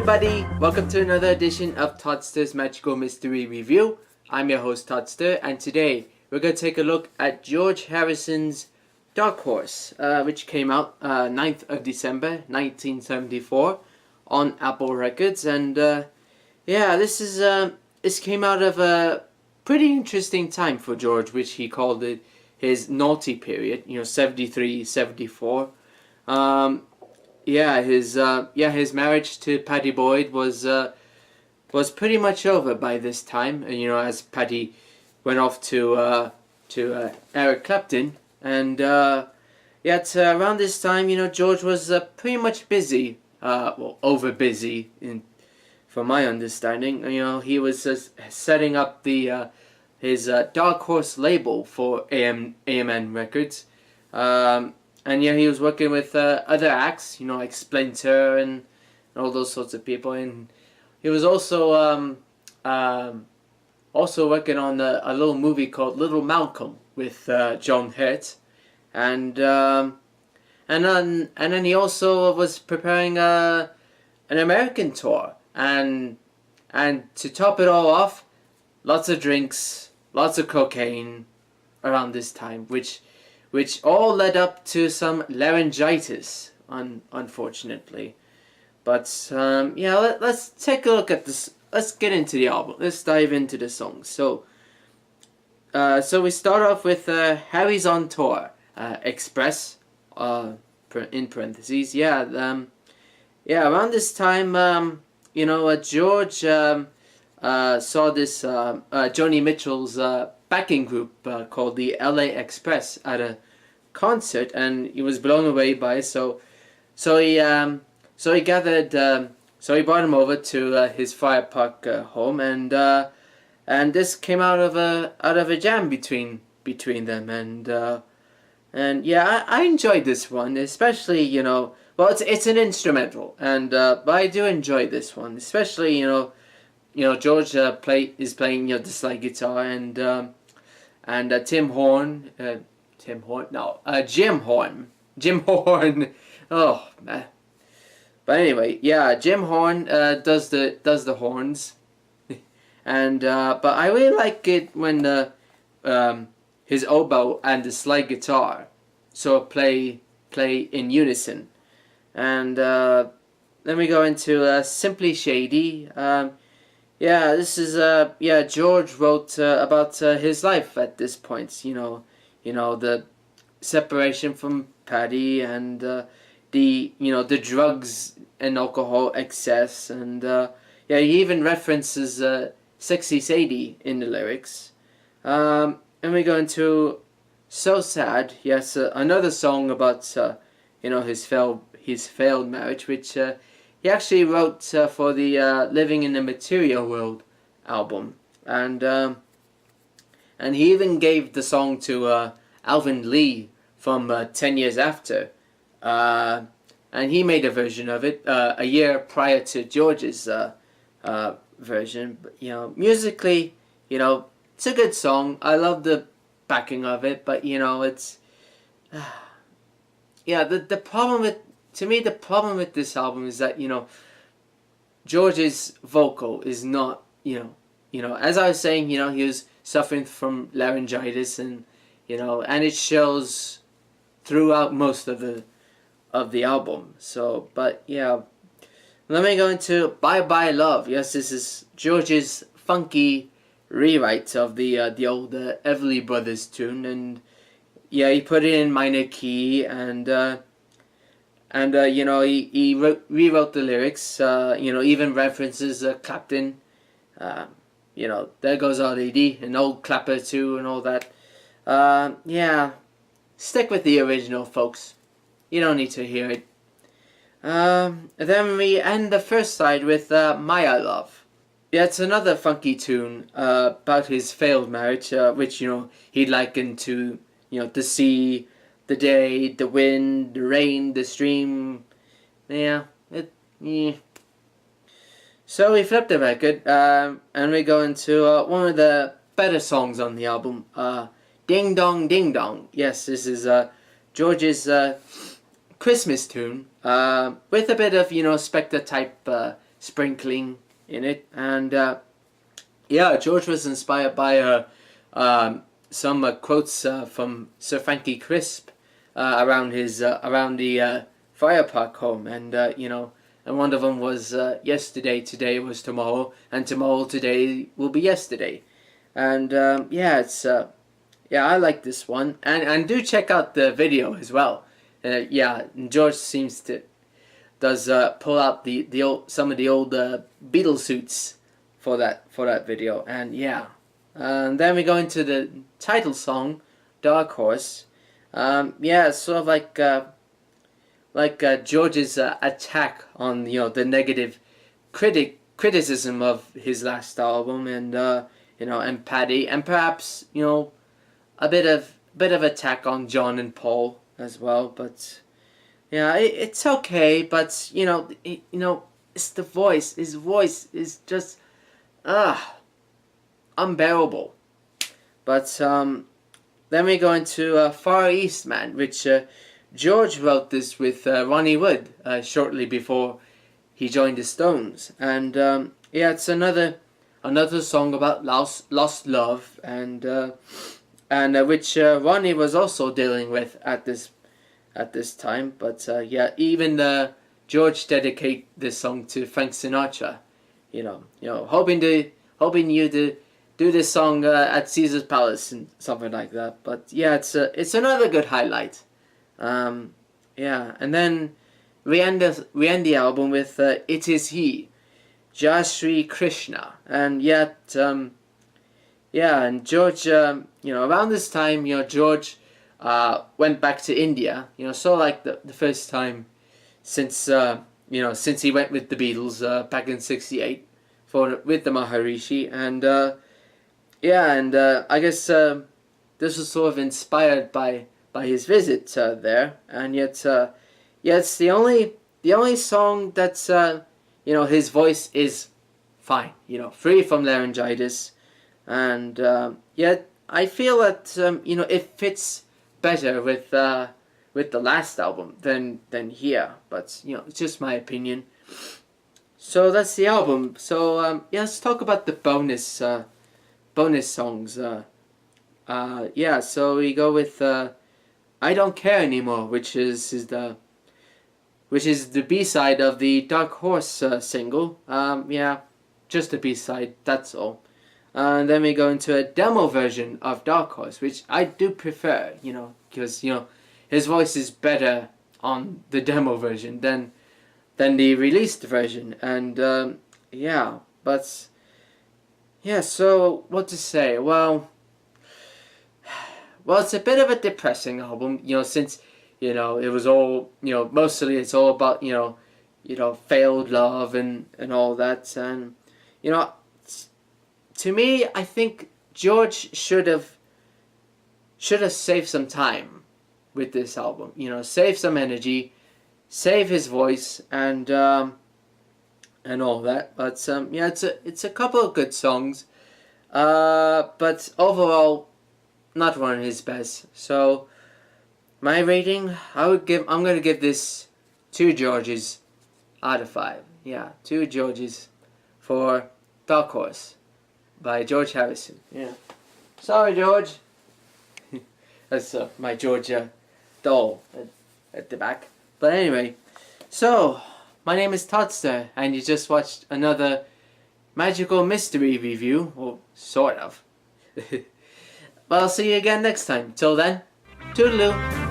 everybody, welcome to another edition of Toddster's Magical Mystery Review. I'm your host Toddster, and today we're going to take a look at George Harrison's Dark Horse, which came out 9th of December 1974 on Apple Records. And this came out of a pretty interesting time for George, which he called it his naughty period, 73, 74. His marriage to Pattie Boyd was pretty much over by this time. As Pattie went off to Eric Clapton, and around this time, George was pretty much busy, over busy, from my understanding. He was setting up his Dark Horse label for AMN Records. And he was working with other acts, like Splinter and all those sorts of people. And he was also working on a little movie called Little Malcolm with John Hurt. And then he also was preparing an American tour. And to top it all off, lots of drinks, lots of cocaine around this time, which all led up to some laryngitis, unfortunately. But let's take a look at this. Let's get into the album. Let's dive into the songs. So we start off with Harry's on Tour, Express, in parentheses. Around this time, George saw this Joni Mitchell's backing group called the LA Express at a concert, and he was blown away by it. So he brought him over to his Fire Park home, and this came out of a jam between them, and I enjoyed this one, especially it's an instrumental, and but I do enjoy this one, especially George is playing the slide guitar, and Jim Horn. Oh man. But anyway, Jim Horn does the horns, and but I really like it when his oboe and the slide guitar play in unison. And then we go into Simply Shady. This is George wrote about his life at this point. The separation from Pattie, and the drugs and alcohol excess, and he even references Sexy Sadie in the lyrics. And we go into So Sad. Yes, another song about his failed marriage, which he actually wrote for the Living in the Material World album, and he even gave the song to Alvin Lee from 10 Years After, and he made a version of it a year prior to George's version. But musically, it's a good song. I love the backing of it, but it's the problem with. To me, the problem with this album is that, George's vocal is not, as I was saying, he was suffering from laryngitis, and, and it shows throughout most of the album. So, but let me go into Bye Bye Love. Yes, this is George's funky rewrite of the old Everly Brothers tune, and he put it in minor key, and he rewrote the lyrics, even references Clapton, There Goes Our Lady, and Old Clapper too, and all that. Stick with the original, folks. You don't need to hear it. Then we end the first side with Maya Love. Yeah, it's another funky tune about his failed marriage, which, he likened to, the sea, the day, the wind, the rain, the stream. So we flip the record, and we go into one of the better songs on the album, Ding Dong Ding Dong. Yes, this is George's Christmas tune, with a bit of, Spectre type sprinkling in it. And yeah, George was inspired by some quotes from Sir Frankie Crisp around the fire park home, and and one of them was yesterday, today was tomorrow, and tomorrow, today will be yesterday. And yeah, it's yeah, I like this one, and do check out the video as well. Yeah, George seems to does pull out the old, some of the old Beatles suits for that video, and yeah. And then we go into the title song, Dark Horse. Yeah, it's sort of like George's attack on the negative criticism of his last album, and and Paddy, and perhaps a bit of attack on John and Paul as well. But yeah, it's okay. But it's the voice. His voice is just unbearable. But then we go into Far East Man, which George wrote this with Ronnie Wood shortly before he joined the Stones. And yeah, it's another song about lost love, and which Ronnie was also dealing with at this time. But yeah, even George dedicate this song to Frank Sinatra. Hoping you to do this song at Caesar's Palace and something like that. But yeah, it's another good highlight. Yeah, and then we end the album with It Is He, Jai Shri Krishna. And yet yeah, and George around this time, George went back to India, so like the first time since since he went with the Beatles back in '68 with the Maharishi. And yeah, and I guess this was sort of inspired by his visit there. And yet yeah, it's the only song that's his voice is fine, free from laryngitis. And yet I feel that it fits better with the last album than here. But it's just my opinion. So that's the album. So yeah, let's talk about the bonus songs. Yeah, so we go with I Don't Care Anymore, which is the B-side of the Dark Horse single. Yeah, just a B-side, that's all. And then we go into a demo version of Dark Horse, which I do prefer, because his voice is better on the demo version than the released version. And yeah, but yeah, so what to say? Well, it's a bit of a depressing album, since it was all, mostly it's all about failed love and all that. And to me, I think George should have saved some time with this album. Save some energy, save his voice, and all that. But yeah, it's a couple of good songs, but overall, not one of his best. So my rating, I'm gonna give this 2 Georges out of 5. Yeah, 2 Georges for Dark Horse by George Harrison. Yeah, sorry George. That's my Georgia doll at the back. But anyway, so my name is Toddster, and you just watched another magical mystery review, or sort of. But I'll see you again next time. Till then, toodaloo.